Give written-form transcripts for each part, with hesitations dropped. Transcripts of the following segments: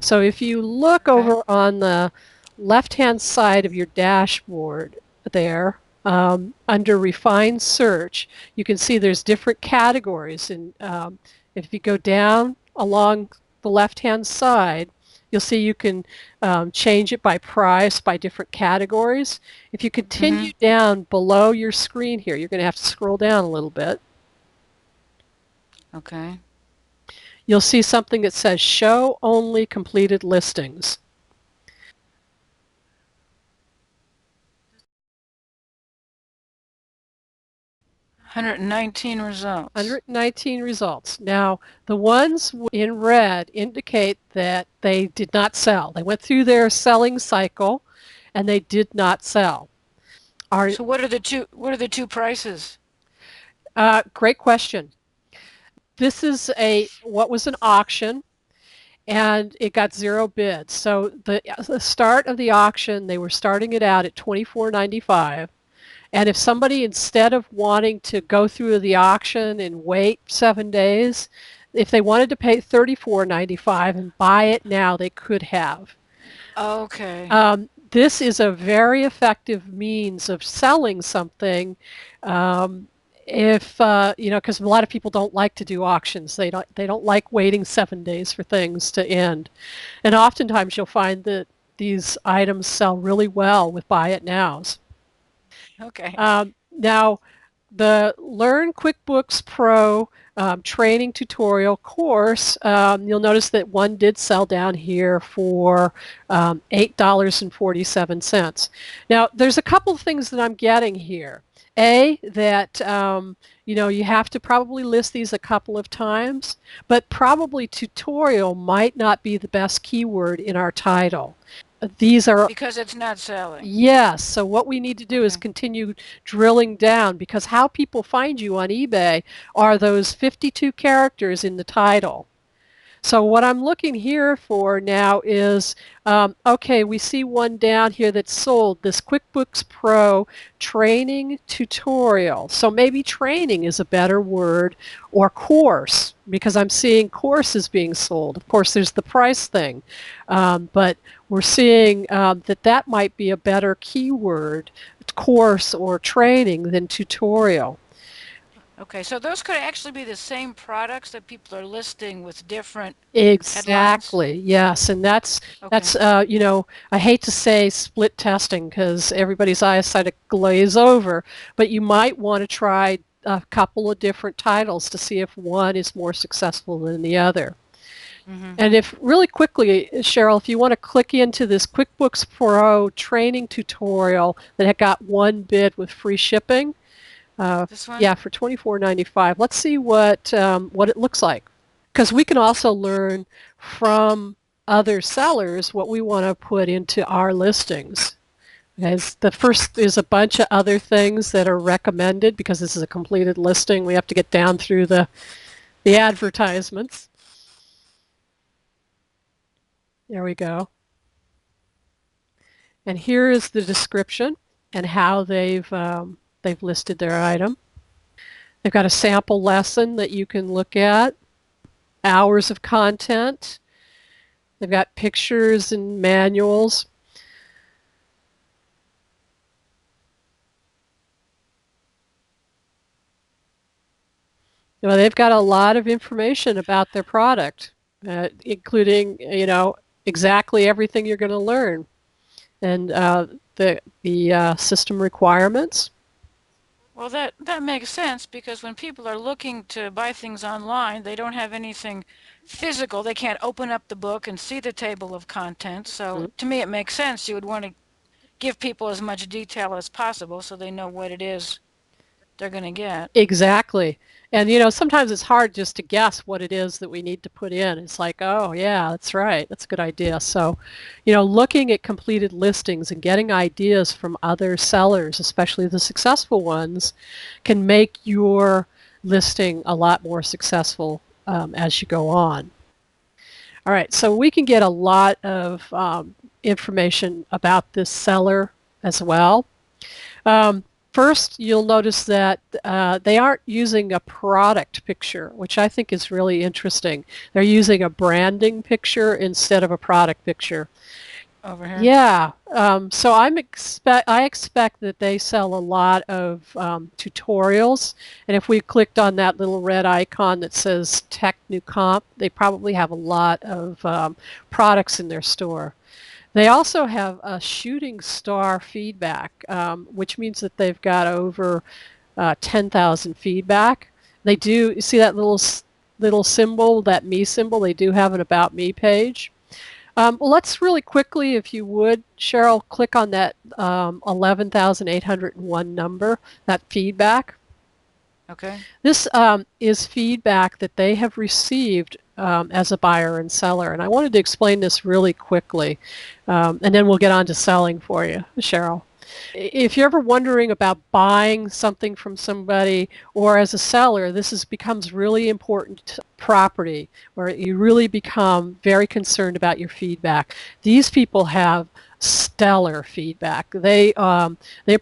So if you look Okay. over on the left-hand side of your dashboard there, under Refine Search, you can see there's different categories. And if you go down along the left-hand side, you'll see you can change it by price, by different categories. If you Mm-hmm. continue down below your screen here, you're going to have to scroll down a little bit. Okay. You'll see something that says Show Only Completed Listings. 119 results. 119 results. Now, the ones in red indicate that they did not sell. They went through their selling cycle and they did not sell. Are So what are the two prices? Great question. This is a what was an auction and it got zero bids. So the start of the auction, they were starting it out at 24.95. And if somebody, instead of wanting to go through the auction and wait 7 days, if they wanted to pay $34.95 and buy it now, they could have. Okay. This is a very effective means of selling something. Um, if because a lot of people don't like to do auctions, they don't like waiting 7 days for things to end, and oftentimes you'll find that these items sell really well with buy it nows. Okay. Now, the Learn QuickBooks Pro training tutorial course, you'll notice that one did sell down here for $8.47. Now, there's a couple of things that I'm getting here. A, that you have to probably list these a couple of times, but probably tutorial might not be the best keyword in our title. These are Because it's not selling. Yes. So what we need to do is Okay. continue drilling down because how people find you on eBay are those 52 characters in the title. So what I'm looking here for now is, okay, we see one down here that's sold, this QuickBooks Pro training tutorial. So maybe training is a better word, or course, because I'm seeing courses being sold. Of course, there's the price thing, but we're seeing that might be a better keyword, course or training, than tutorial. Okay. So those could actually be the same products that people are listing with different headlines. Exactly. Yes, and that's Okay. I hate to say split testing because everybody's eyes sort of glaze over, but you might want to try a couple of different titles to see if one is more successful than the other. Mm-hmm. And if really quickly, Cheryl, if you want to click into this QuickBooks Pro training tutorial that had got one bid with free shipping, This one? yeah, for 24.95. Let's see what it looks like. Because we can also learn from other sellers what we want to put into our listings. As the first is a bunch of other things that are recommended because this is a completed listing. We have to get down through the advertisements. There we go. And here is the description and how they've listed their item. They've got a sample lesson that you can look at, hours of content. They've got pictures and manuals. They've got a lot of information about their product, including exactly everything you're going to learn, and the system requirements. Well, that makes sense because when people are looking to buy things online, they don't have anything physical. They can't open up the book and see the table of contents. So to me, it makes sense. You would want to give people as much detail as possible so they know what it is they're going to get. Exactly. And sometimes it's hard just to guess what it is that we need to put in. It's like, oh yeah, that's right. That's a good idea. So, looking at completed listings and getting ideas from other sellers, especially the successful ones, can make your listing a lot more successful as you go on. All right, so we can get a lot of information about this seller as well. First, you'll notice that they aren't using a product picture, which I think is really interesting. They're using a branding picture instead of a product picture. over here. Yeah, so I expect that they sell a lot of tutorials, and if we clicked on that little red icon that says Tech New Comp, they probably have a lot of products in their store. They also have a shooting star feedback, which means that they've got over 10,000 feedback. They do, you see that little symbol, that me symbol? They do have an About Me page. Well, let's really quickly, if you would, Cheryl, click on that 11,801 number, that feedback. Okay. This is feedback that they have received as a buyer and seller. And I wanted to explain this really quickly, and then we'll get on to selling for you, Cheryl. If you're ever wondering about buying something from somebody or as a seller, becomes really important property where you really become very concerned about your feedback. These people have stellar feedback. They're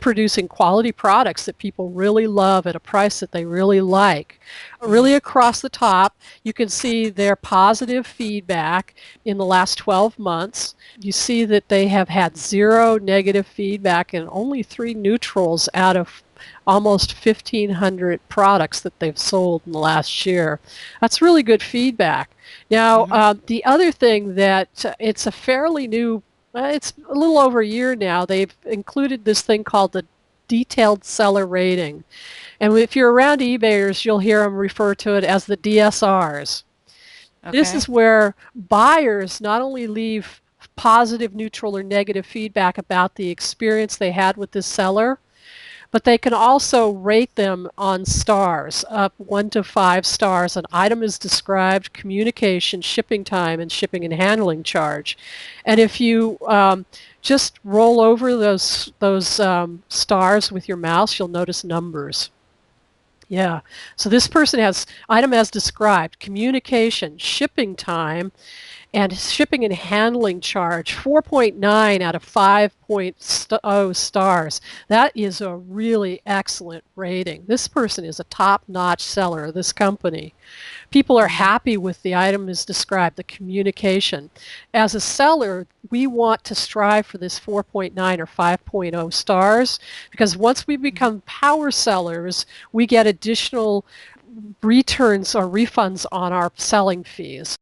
producing quality products that people really love at a price that they really like. Mm-hmm. Really across the top, you can see their positive feedback in the last 12 months. You see that they have had zero negative feedback and only three neutrals out of almost 1,500 products that they've sold in the last year. That's really good feedback. Now, Mm-hmm. the other thing that it's a fairly new, it's a little over a year now, they've included this thing called the detailed seller rating. And if you're around eBayers, you'll hear them refer to it as the DSRs. This Okay. is where buyers not only leave positive, neutral, or negative feedback about the experience they had with this seller, but they can also rate them on stars, up 1 to 5 stars. An item is described, communication, shipping time, and shipping and handling charge. And if you just roll over those stars with your mouse, you'll notice numbers. Yeah. So this person has item as described, communication, shipping time, and shipping and handling charge 4.9 out of 5.0 stars. That is a really excellent rating. This person is a top-notch seller of this company. People are Mm-hmm. happy with the item as described, the communication. As a seller, we want to strive for this 4.9 or 5.0 stars because once we Mm-hmm. become power sellers, we get additional returns or refunds on our selling fees.